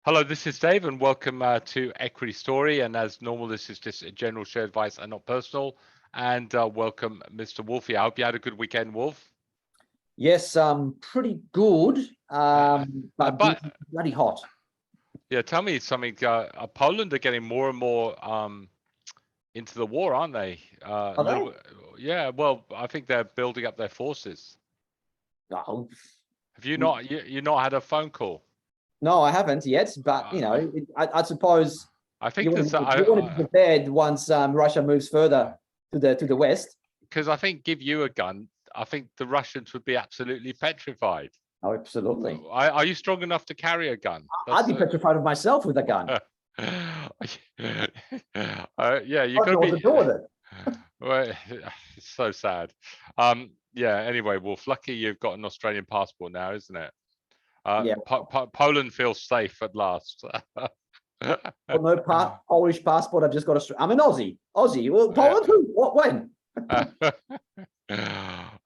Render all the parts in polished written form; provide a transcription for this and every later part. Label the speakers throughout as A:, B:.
A: Hello, this is Dave, and welcome to Equity Story. And as normal, this is just a general share advice and not personal. And welcome, Mr. Wolfie. I hope you had a good weekend, Wolf.
B: Yes, pretty good, but bloody hot.
A: Yeah, tell me something. Poland are getting more and more into the war, aren't they? Yeah, well, I think they're building up their forces.
B: Oh.
A: Have you not? You not had a phone call?
B: No, I haven't yet, but I suppose
A: I think
B: you want to be prepared once Russia moves further to the west.
A: Because I think give you a gun, I think the Russians would be absolutely petrified.
B: Oh, absolutely.
A: Are you strong enough to carry a gun?
B: I'd be petrified of myself with a gun.
A: Yeah, you could be.
B: Do with it.
A: Well, it's so sad. Yeah. Anyway, Wolf, lucky you've got an Australian passport now, isn't it?
B: Yeah.
A: Poland feels safe at last.
B: Well, no Polish passport. I've just got I'm an Aussie. Well, Poland? Who? What? When?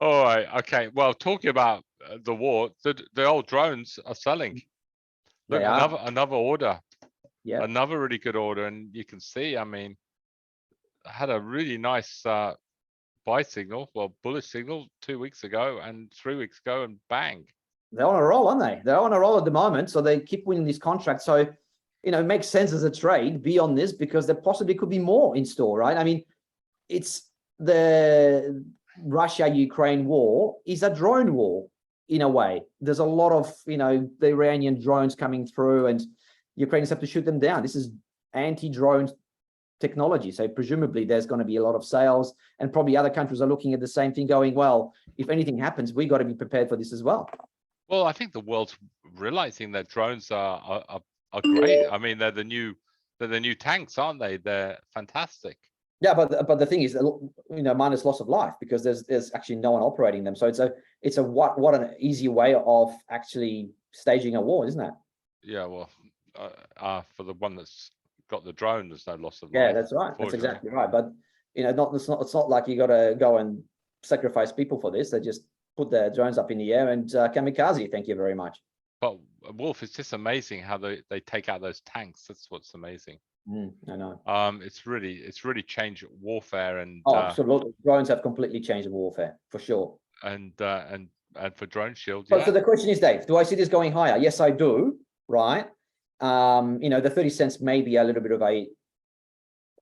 A: All right. Okay. Well, talking about the war, the old drones are selling. Look, another order.
B: Yeah.
A: Another really good order, and you can see. I mean, I had a really nice buy signal, bullish signal 2 weeks ago and 3 weeks ago, and bang.
B: They're on a roll, aren't they? They're on a roll at the moment, so they keep winning these contracts. So, it makes sense as a trade be on this because there possibly could be more in store, right? I mean, it's the Russia-Ukraine war is a drone war in a way. There's a lot of, the Iranian drones coming through and Ukrainians have to shoot them down. This is anti-drone technology. So presumably there's going to be a lot of sales, and probably other countries are looking at the same thing going, well, if anything happens, we got to be prepared for this as well.
A: Well, I think the world's realizing that drones are great. I mean, they're the new tanks, aren't they? They're fantastic.
B: Yeah, but the thing is, minus loss of life, because there's actually no one operating them. So it's a what an easy way of actually staging a war, isn't it?
A: Yeah, well, for the one that's got the drone, there's no loss of life.
B: Yeah, that's right. That's exactly right. But it's not like you got to go and sacrifice people for this. They just put their drones up in the air and kamikaze. Thank you very much.
A: But Wolf, it's just amazing how they take out those tanks. That's what's amazing.
B: I know.
A: It's really changed warfare, and
B: absolutely, drones have completely changed warfare for sure.
A: And for Drone Shield.
B: So the question is, Dave, do I see this going higher? Yes, I do. Right. The 30 cents may be a little bit of a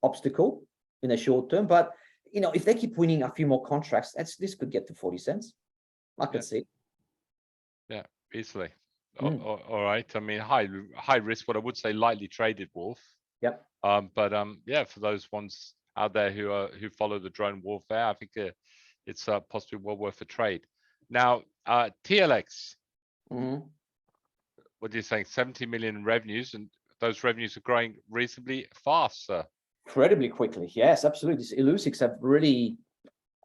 B: obstacle in the short term, but if they keep winning a few more contracts, this could get to 40 cents. I could see.
A: Yeah, easily. All right. I mean, high risk, but I would say lightly traded, Wolf.
B: Yep.
A: But yeah, for those ones out there who follow the drone warfare, I think it's possibly well worth a trade. Now, TLX. What are you saying? 70 million in revenues, and those revenues are growing reasonably fast, sir.
B: Incredibly quickly. Yes, absolutely. Illusics have really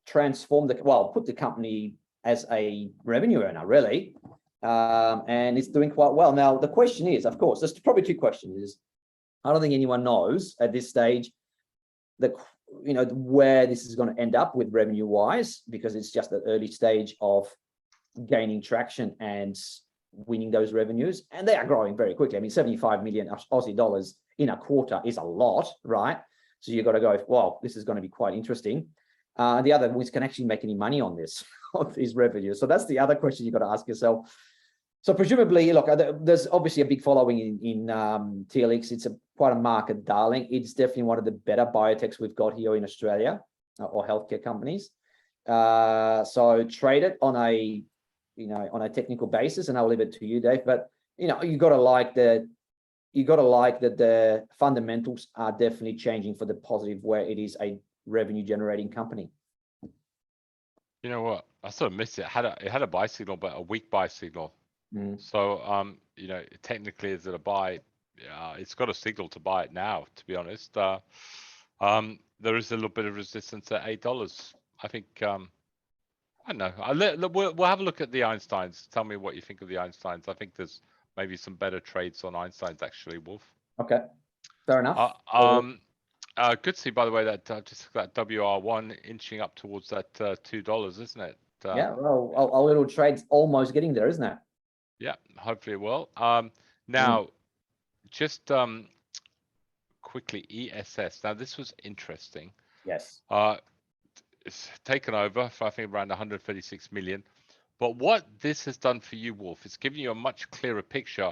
B: transformed put the company as a revenue earner, really. And it's doing quite well. Now, the question is, of course, there's probably two questions. I don't think anyone knows at this stage where this is going to end up with revenue wise, because it's just the early stage of gaining traction and winning those revenues, and they are growing very quickly. I mean, 75 million Aussie dollars in a quarter is a lot, right? So you've got to go, wow, this is going to be quite interesting. The other ones can actually make any money on this, on these revenues. So that's the other question you've got to ask yourself. So presumably, look, there's obviously a big following in TLX. It's quite a market darling. It's definitely one of the better biotechs we've got here in Australia, or healthcare companies. So trade it on a technical basis, and I'll leave it to you, Dave. But you got to like that the fundamentals are definitely changing for the positive, where it is a revenue generating company.
A: You know what? I sort of missed it. It had a buy signal, but a weak buy signal. So technically, is it a buy? It's got a signal to buy it now, to be honest. There is a little bit of resistance at $8. I think. I don't know. We'll have a look at the Einsteins. Tell me what you think of the Einsteins. I think there's maybe some better trades on Einsteins, actually, Wolf.
B: Okay, fair enough.
A: Good to see, by the way, that just that WR1 inching up towards that $2, isn't it?
B: Yeah, well, our little trade's almost getting there, isn't it?
A: Yeah, hopefully it will. Now, just quickly, ESS. Now this was interesting.
B: Yes.
A: It's taken over for I think around 136 million. But what this has done for you, Wolf, it's given you a much clearer picture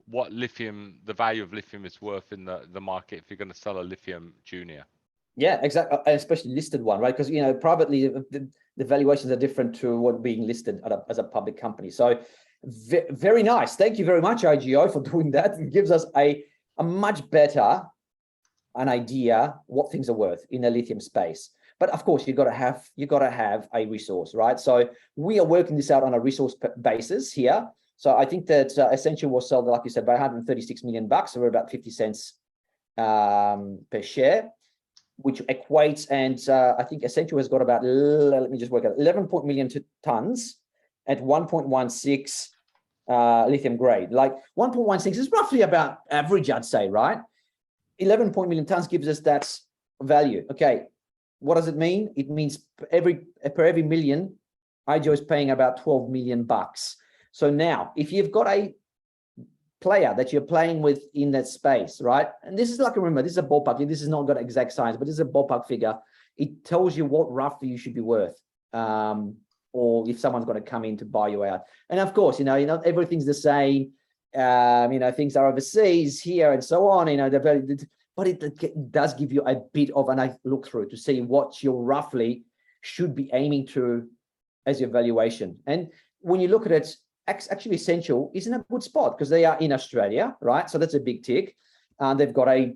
A: what lithium, the value of lithium is worth in the market if you're going to sell a lithium junior.
B: Yeah, exactly. Especially listed one, right? Because, you know, privately, the valuations are different to what being listed as a public company. So very nice. Thank you very much, IGO, for doing that. It gives us a much better an idea what things are worth in the lithium space. But of course, you got to have a resource, right? So we are working this out on a resource basis here. So I think that Essential was sold, like you said, by 136 million bucks, or about 50 cents per share, which equates, and I think Essential has got about, let me just work out, 11 million tons at 1.16 lithium grade. Like 1.16 is roughly about average, I'd say, right? 11 million tons gives us that value. Okay, what does it mean? It means per every million, IGO is paying about 12 million bucks. So now, if you've got a player that you're playing with in that space, right? And this is like, remember, this is a ballpark. This is not got exact science, but this is a ballpark figure. It tells you what roughly you should be worth, or if someone's going to come in to buy you out. And of course, you know, everything's the same. You know, things are overseas here and so on. You know, but it does give you a bit of a look through to see what you roughly should be aiming to as your valuation. And when you look at it, actually Essential is in a good spot because they are in Australia, right? So that's a big tick. They've got a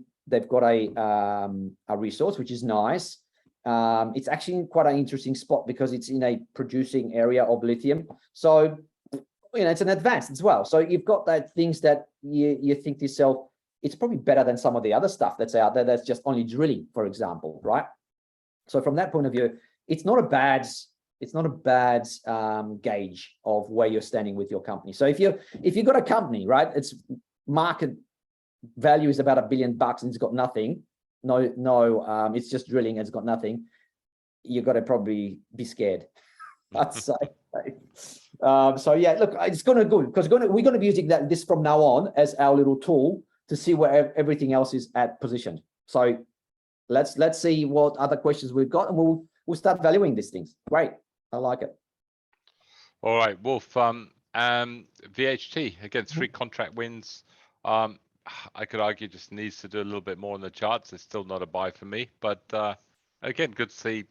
B: resource, which is nice. It's actually quite an interesting spot because it's in a producing area of lithium. So, you know, it's an advanced as well. So you've got that things that you think to yourself, it's probably better than some of the other stuff that's out there that's just only drilling, for example, right? So from that point of view, it's not a bad gauge of where you're standing with your company. So if you've got a company, right, its market value is about $1 billion and it's got nothing, it's just drilling and it's got nothing, you've got to probably be scared, I'd say. So yeah, look, it's going to go because we're going to be using this from now on as our little tool to see where everything else is at positioned. So let's see what other questions we've got, and we'll start valuing these things. Great, I like it.
A: All right, Wolf. VHT again, 3 contract wins. I could argue just needs to do a little bit more on the charts. It's still not a buy for me, but again, good to see.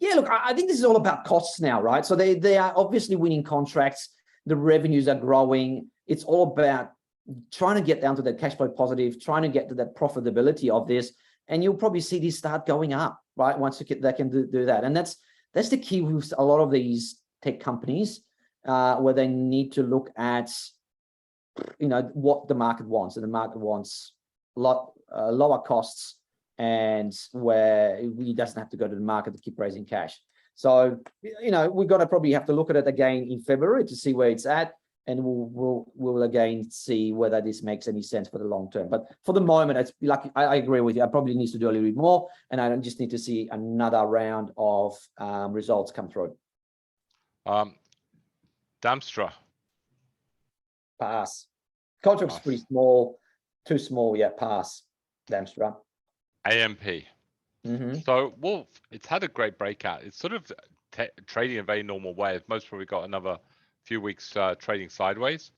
B: Yeah, look, I think this is all about costs now, right? So they are obviously winning contracts. The revenues are growing. It's all about trying to get down to that cash flow positive, trying to get to that profitability of this, and you'll probably see this start going up, right? Once they can do that, and that's the key with a lot of these tech companies, where they need to look at, you know, what the market wants, and the market wants a lot lower costs, and where we doesn't have to go to the market to keep raising cash. So, you know, we're going to probably have to look at it again in February to see where it's at, and we'll again see whether this makes any sense for the long term. But for the moment, it's like I agree with you. I probably need to do a little bit more, and I just need to see another round of results come through.
A: Damstra.
B: Pass. Contract's pretty small, too small. Yeah, pass. Damstra.
A: AMP. So Wolf, it's had a great breakout. It's sort of trading in a very normal way. Most probably got another few weeks trading sideways.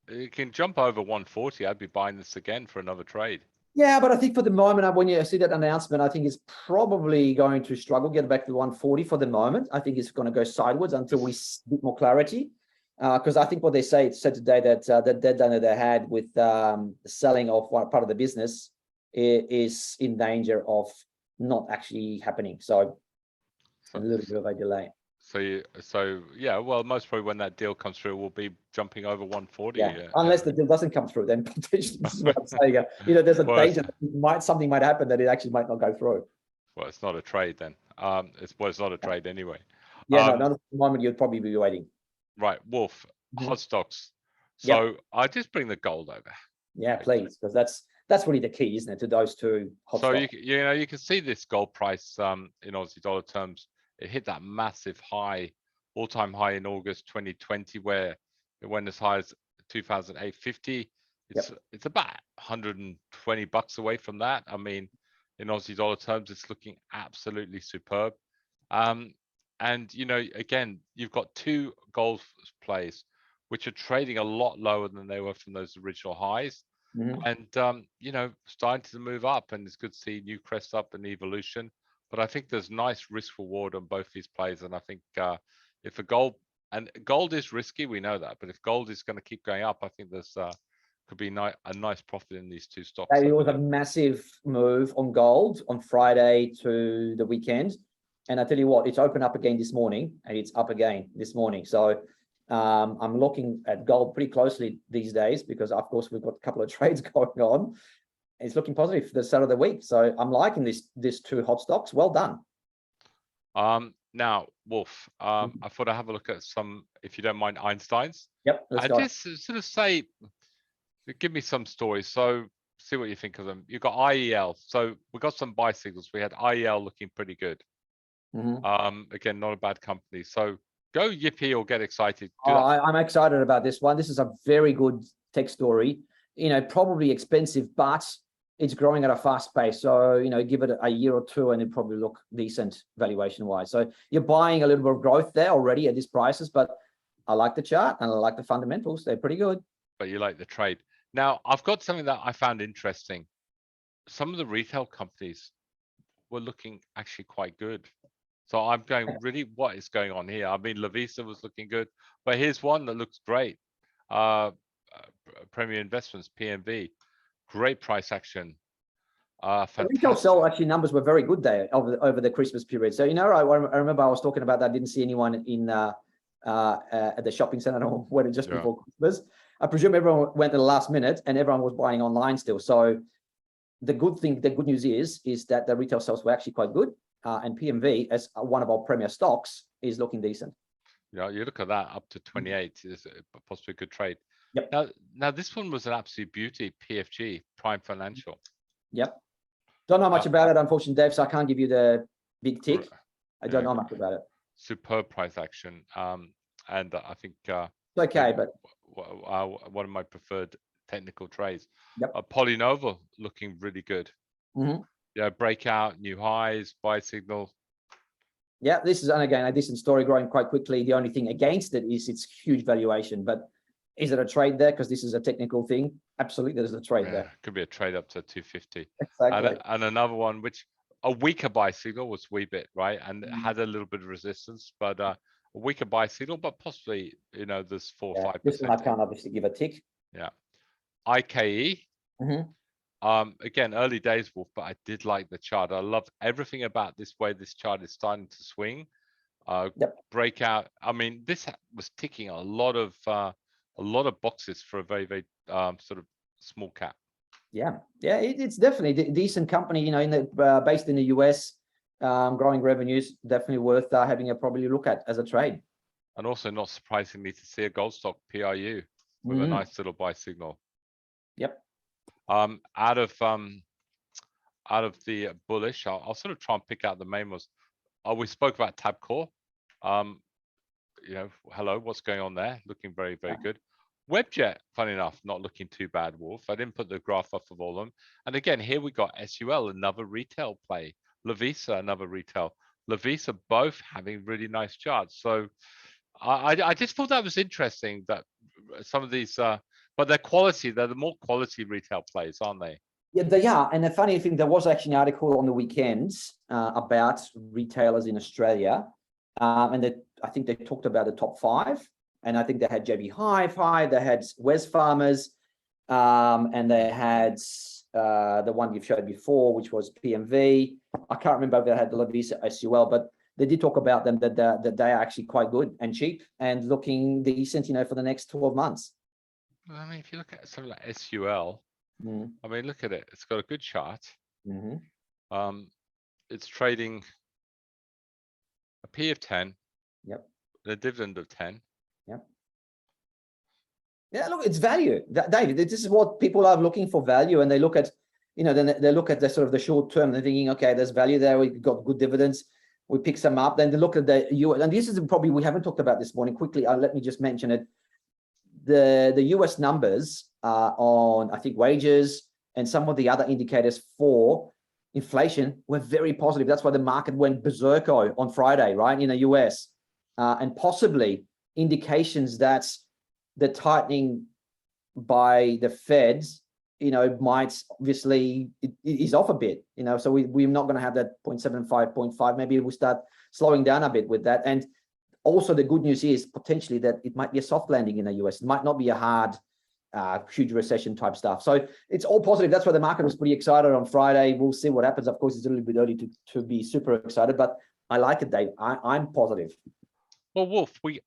A: It can jump over 140. I'd be buying this again for another trade.
B: Yeah, but I think for the moment, when you see that announcement, I think it's probably going to struggle, get back to 140 for the moment. I think it's going to go sideways until we see a bit more clarity. Because I think what they said today that the deadline that they had with the selling of one part of the business is in danger of not actually happening. So a little bit of a delay.
A: So yeah, well, most probably when that deal comes through, we'll be jumping over 140.
B: Yeah, unless the deal doesn't come through, then potentially this is what I'm saying. You know, there's a danger that something might happen that it actually might not go through.
A: Well, it's not a trade then. It's not a trade anyway.
B: Yeah, no, at the moment you'd probably be waiting.
A: Right, Wolf, hot stocks. So I just bring the gold over.
B: Yeah, please, because that's really the key, isn't it, to those two hot stocks?
A: So you can see this gold price in Aussie dollar terms. It hit that massive high, all-time high in August 2020, where it went as high as 2,850. It's about 120 bucks away from that. I mean, in Aussie dollar terms, it's looking absolutely superb. And again, you've got two gold plays which are trading a lot lower than they were from those original highs. And starting to move up, and it's good to see Newcrest up and Evolution. But I think there's nice risk reward on both these plays, and I think if gold is risky, we know that, but if gold is going to keep going up, I think there's could be a nice profit in these two stocks.
B: It was a massive move on gold on Friday to the weekend, and I tell you what, it's opened up again this morning, and it's up again this morning. So I'm looking at gold pretty closely these days because, of course, we've got a couple of trades going on. It's looking positive for the start of the week. So I'm liking these two hot stocks. Well done.
A: Now, Wolf, I thought I'd have a look at some, if you don't mind, Einsteins.
B: Yep, let's go.
A: Just sort of say, give me some stories. So see what you think of them. You've got IEL. So we got some buy signals. We had IEL looking pretty good. Again, not a bad company. So go yippee or get excited.
B: I'm excited about this one. This is a very good tech story. Probably expensive, but it's growing at a fast pace. So, give it a year or two and it probably look decent valuation wise. So you're buying a little bit of growth there already at these prices, but I like the chart and I like the fundamentals. They're pretty good.
A: But you like the trade. Now, I've got something that I found interesting. Some of the retail companies were looking actually quite good. So I'm going, really, what is going on here? I mean, Lovisa was looking good, but here's one that looks great. Premier Investments, PMV, great price action.
B: The retail sell actually numbers were very good there over the Christmas period. So, I remember I was talking about that. I didn't see anyone in at the shopping center. I went just before Christmas. I presume everyone went at the last minute and everyone was buying online still. So the good news is that the retail sales were actually quite good. And PMV, as one of our premier stocks, is looking decent.
A: Yeah, you look at that up to 28 is possibly a good trade.
B: Yep.
A: Now this one was an absolute beauty. PFG, Prime Financial.
B: Yep. Don't know much about it, unfortunately, Dave. So I can't give you the big tick. I don't know much about it.
A: Superb price action, and I think
B: it's okay, but
A: one of my preferred technical trades.
B: Yep.
A: Polynova looking really good. Yeah, breakout, new highs, buy signal.
B: Yeah, this is, and again, a decent story, growing quite quickly. The only thing against it is its huge valuation. But is it a trade there? Because this is a technical thing. Absolutely, there's a trade there.
A: Could be a trade up to 250.
B: Exactly.
A: And another one, which a weaker buy signal was Weebit, right? And it had a little bit of resistance, but a weaker buy signal, but possibly, there's 4 or 5%.
B: This one I can't obviously give a tick.
A: Yeah. IKE. Again, early days, Wolf, but I did like the chart. I love everything about this way this chart is starting to swing. Breakout. I mean, this was ticking a lot of boxes for a very, very sort of small cap. Yeah,
B: it's definitely a decent company. Based in the US, growing revenues, definitely worth having a probably look at as a trade.
A: And also, not surprisingly, to see a gold stock PRU with a nice little buy signal.
B: Yep.
A: Out of the bullish, I'll sort of try and pick out the main ones. We spoke about Tabcorp. Hello, what's going on there? Looking very, very good. Webjet, funny enough, not looking too bad, Wolf. I didn't put the graph up of all of them. And again, here we got SUL, another retail play. Lovisa, another retail. Lovisa, both having really nice charts. So I just thought that was interesting that some of these, but they're quality. They're the more quality retail plays, aren't they?
B: Yeah, they are. And the funny thing, there was actually an article on the weekends about retailers in Australia. And I think they talked about the top 5. And I think they had JB Hi-Fi, they had Wesfarmers, and they had the one you've showed before, which was PMV. I can't remember if they had the Lovisa SUL, but they did talk about them that they are actually quite good and cheap and looking decent, for the next 12 months.
A: I mean, if you look at something like SUL, I mean, look at it. It's got a good chart. It's trading a P of 10.
B: Yep.
A: A dividend of 10.
B: Yep. Yeah, look, it's value. David, this is what people are looking for, value, and they look at, then they look at the sort of the short term. They're thinking, okay, there's value there. We've got good dividends. We pick some up. Then they look at the US, and this is probably, we haven't talked about this morning quickly. Let me just mention it. the US numbers on, I think, wages and some of the other indicators for inflation were very positive. That's why the market went berserko on Friday, right, in the US, and possibly indications that the tightening by the Feds, might obviously it is off a bit, so we're not going to have that 0.75, 0.5. Maybe we'll start slowing down a bit with that. And also the good news is potentially that it might be a soft landing in the US. It might not be a hard, huge recession type stuff. So it's all positive. That's why the market was pretty excited on Friday. We'll see what happens. Of course, it's a little bit early to be super excited, but I like it, Dave. I'm positive.
A: Well, Wolf, we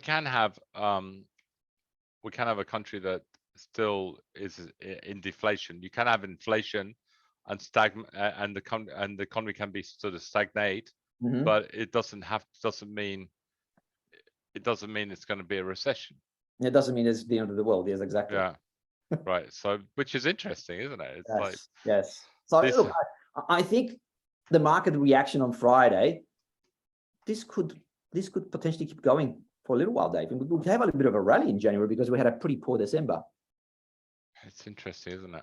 A: can have a country that still is in deflation. You can have inflation and and the economy can be sort of stagnate, but it doesn't mean it's going to be a recession.
B: It doesn't mean it's the end of the world. Yes, exactly.
A: Yeah, right. So, which is interesting, isn't it? It's
B: yes. So look, I think the market reaction on Friday, this could potentially keep going for a little while, Dave. And we'll have a little bit of a rally in January because we had a pretty poor December.
A: It's interesting, isn't it?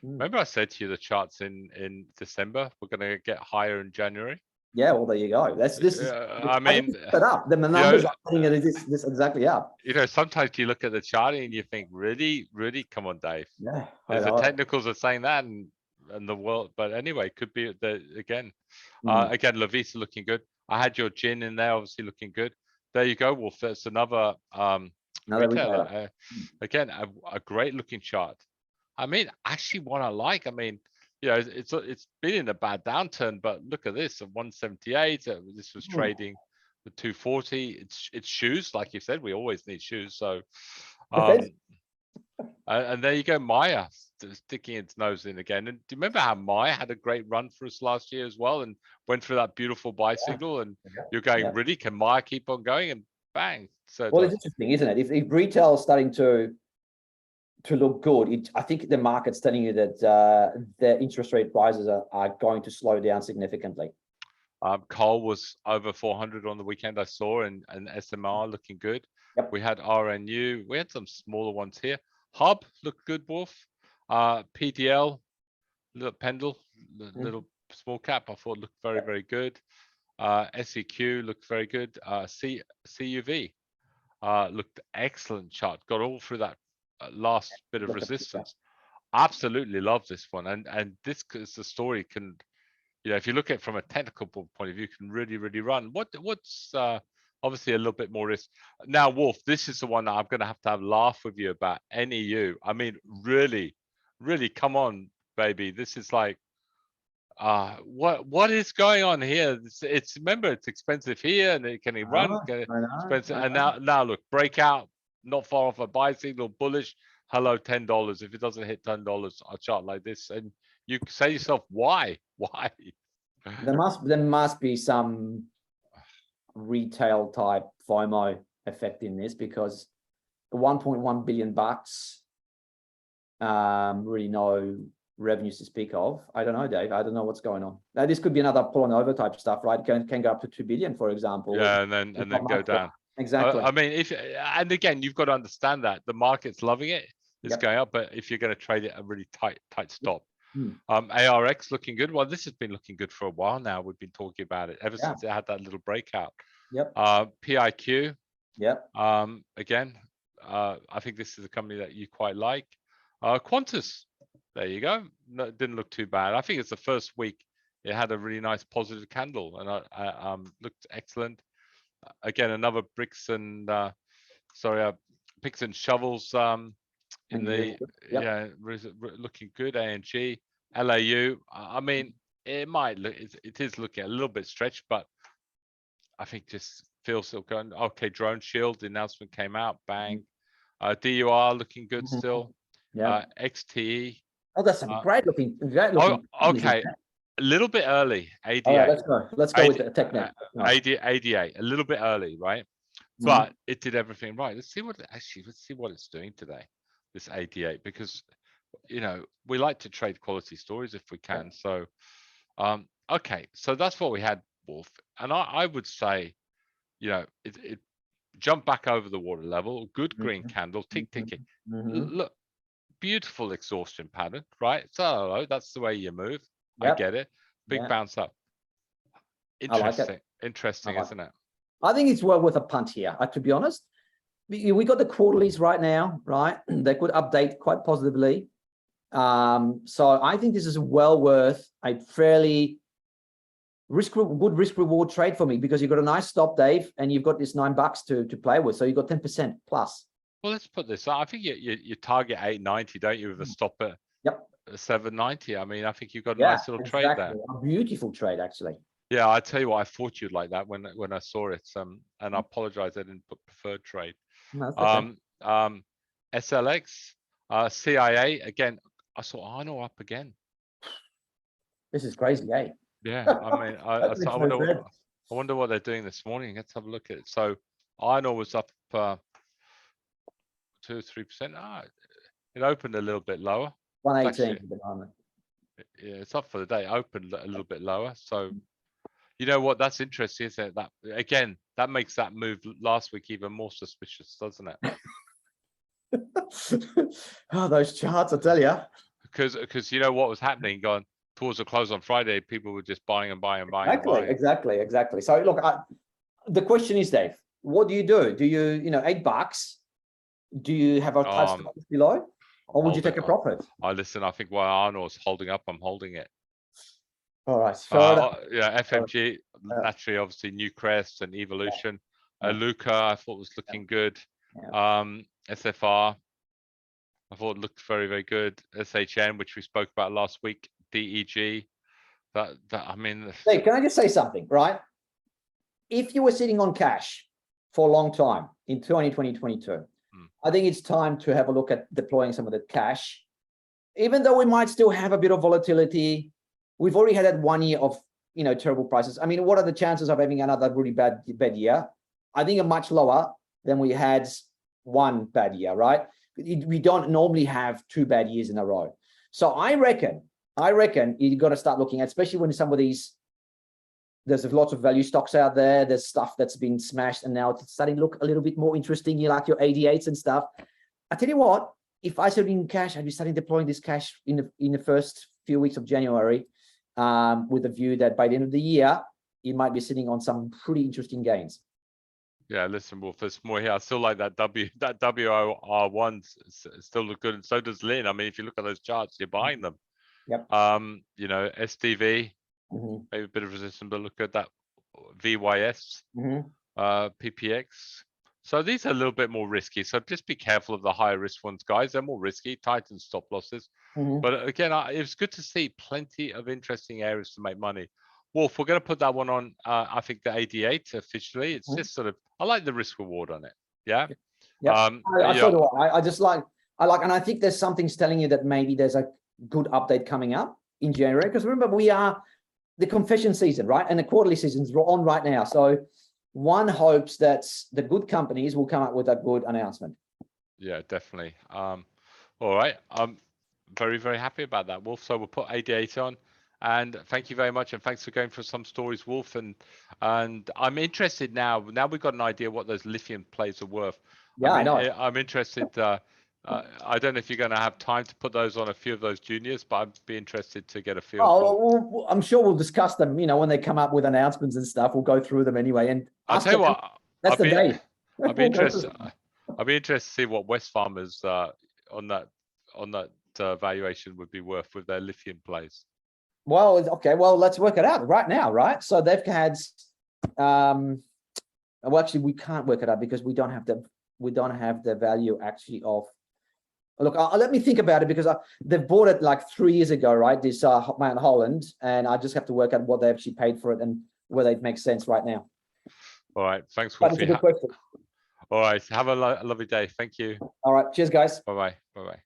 A: Remember I said to you the charts in December were going to get higher in January?
B: Yeah, well, there you go.
A: I mean,
B: set up. The numbers are putting it this exactly up.
A: Sometimes you look at the charting and you think, really, come on, Dave.
B: Yeah,
A: the technicals are saying that, and the world. But anyway, could be again. Again, Lavisa looking good. I had your gin in there, obviously looking good. There you go, Wolf. That's another retailer. Again, a great looking chart. I mean, actually, what I like. I mean, it's been in a bad downturn, but look at this at 178. This was trading with 240. It's shoes, like you said. We always need shoes. So, and there you go, Maya sticking its nose in again. And do you remember how Maya had a great run for us last year as well, and went through that beautiful buy signal? And you're going, really? Can Maya keep on going? And bang! So
B: well, it's interesting, isn't it? If retail is starting to look good, I think the market's telling you that the interest rate rises are going to slow down significantly.
A: Coal was over 400 on the weekend, I saw, and SMR looking good. Yep. We had RNU. We had some smaller ones here. Hub looked good, Wolf. PDL, little Pendle, little small cap, I thought looked very, very good. SEQ looked very good. CUV looked excellent chart. Got all through that last bit of resistance. Absolutely love this one, and this is the story can, if you look at it from a technical point of view, can really run. What's obviously a little bit more risk now, Wolf. This is the one that I'm going to have a laugh with you about. NEU. I mean, really, come on, baby. This is like, what is going on here? It's remember, it's expensive here, and it can run expensive. And now look, breakout, not far off a buy signal, bullish. Hello, $10. If it doesn't hit $10, a chart like this, and you say to yourself, why?
B: There must be some retail type FOMO effect in this, because the 1.1 billion bucks, really no revenues to speak of. I don't know, Dave. I don't know what's going on. Now, this could be another pull over type stuff, right? Can go up to 2 billion, for example.
A: Yeah, and then go down.
B: Exactly.
A: I mean, and again, you've got to understand that the market's loving it. It's going up, but if you're going to trade it, a really tight stop. ARX looking good. Well, this has been looking good for a while now. We've been talking about it ever since it had that little breakout. PIQ. Again, I think this is a company that you quite like. Qantas. There you go. No, it didn't look too bad. I think it's the first week it had a really nice positive candle, and looked excellent. Again, another picks and shovels in the looking good. ANG, LAU. I mean, it is looking a little bit stretched, but I think just feels still going. Okay, Drone Shield, the announcement came out, bang. DUR looking good still. XTE.
B: Oh, that's some great looking.
A: Okay, a little bit early. ADA.
B: All right, let's go with the technique.
A: ADA, a little bit early, right? But it did everything right. Let's see what it's doing today, this ADA, because we like to trade quality stories if we can. So okay, so that's what we had, Wolf. And I would say, jump back over the water level, good green candle, ticking. Look, beautiful exhaustion pattern, right? So that's the way you move. I get it. Big bounce up. Interesting. Interesting, isn't it?
B: I think it's well worth a punt here, to be honest. We got the quarterlies right now, right? They could update quite positively. So I think this is well worth a fairly good risk reward trade for me, because you've got a nice stop, Dave, and you've got this $9 to play with. So you've got 10% plus.
A: Well, let's put this. I think you target 890, don't you, with a stop at 790. I mean, I think you've got a nice little trade there.
B: A beautiful trade, actually.
A: Yeah, I tell you what, I thought you'd like that when I saw it. And I apologize, I didn't put preferred trade.
B: No, that's okay.
A: SLX, CIA again. I saw Arnold up again.
B: This is crazy, eh?
A: Yeah, I mean, I wonder what they're doing this morning. Let's have a look at it. So Arnold was up 2 or 3%. It opened a little bit lower.
B: 118 at the moment.
A: Yeah, it's up for the day. It opened a little bit lower. So you know what? That's interesting, isn't it? That again, that makes that move last week even more suspicious, doesn't it?
B: Oh, those charts, I tell you.
A: Because you know what was happening going towards the close on Friday, people were just buying and buying and buying.
B: Exactly. So look, the question is, Dave, what do? Do you $8? Do you have a touch below, or would you take a profit?
A: Listen, I think while Arnold's holding up, I'm holding it.
B: All right.
A: Yeah, FMG, naturally, obviously, Newcrest and Evolution. Luca, I thought was looking good. SFR, I thought looked very, very good. SHN, which we spoke about last week. DEG. I mean.
B: Hey, can I just say something, right? If you were sitting on cash for a long time in 2022, I think it's time to have a look at deploying some of the cash. Even though we might still have a bit of volatility, we've already had 1 year of terrible prices. I mean, what are the chances of having another really bad year? I think are much lower than we had one bad year, right? We don't normally have 2 bad years in a row. So I reckon you got to start looking at, especially when some of these, there's lots of value stocks out there. There's stuff that's been smashed, and now it's starting to look a little bit more interesting. You like your 88s and stuff. I tell you what, if I started in cash, I'd be starting deploying this cash in the first few weeks of January, with the view that by the end of the year, you might be sitting on some pretty interesting gains.
A: Yeah, listen, Wolf, there's more here. I still like that WOR1 still look good, and so does Lin. I mean, if you look at those charts, you're buying them.
B: Yep.
A: SDV, maybe a bit of resistance, but look at that VYS, PPX. So these are a little bit more risky. So just be careful of the higher risk ones, guys. They're more risky, tighten stop losses. But again, it was good to see plenty of interesting areas to make money. Wolf, we're going to put that one on, I think, the 88 officially. It's just sort of, I like the risk reward on it. Yeah.
B: I just like, and I think there's something telling you that maybe there's a good update coming up in January. Because remember, we are the confession season, right? And the quarterly season's on right now. So one hopes that the good companies will come up with a good announcement.
A: Yeah, definitely. All right. I'm very, very happy about that, Wolf. So we'll put 88 on. And thank you very much, and thanks for going for some stories, Wolf. And I'm interested now. Now we've got an idea what those lithium plays are worth.
B: Yeah, I know.
A: I'm interested. I don't know if you're going to have time to put those on a few of those juniors, but I'd be interested to get a feel.
B: I'm sure we'll discuss them. When they come up with announcements and stuff, we'll go through them anyway. And
A: I'll tell you what.
B: That's the day.
A: I'll be interested. I'll be interested to see what Wesfarmers on that valuation would be worth with their lithium plays.
B: Well, okay. Well, let's work it out right now, right? So they've had, well, actually, we can't work it out because we don't have the value actually of. Look, let me think about it, because they bought it like 3 years ago, right? This Mount Holland, and I just have to work out what they actually paid for it and whether it makes sense right now.
A: All right. Thanks, Wolf.
B: That's a good question.
A: All right. Have a lovely day. Thank you.
B: All right. Cheers, guys.
A: Bye-bye. Bye-bye.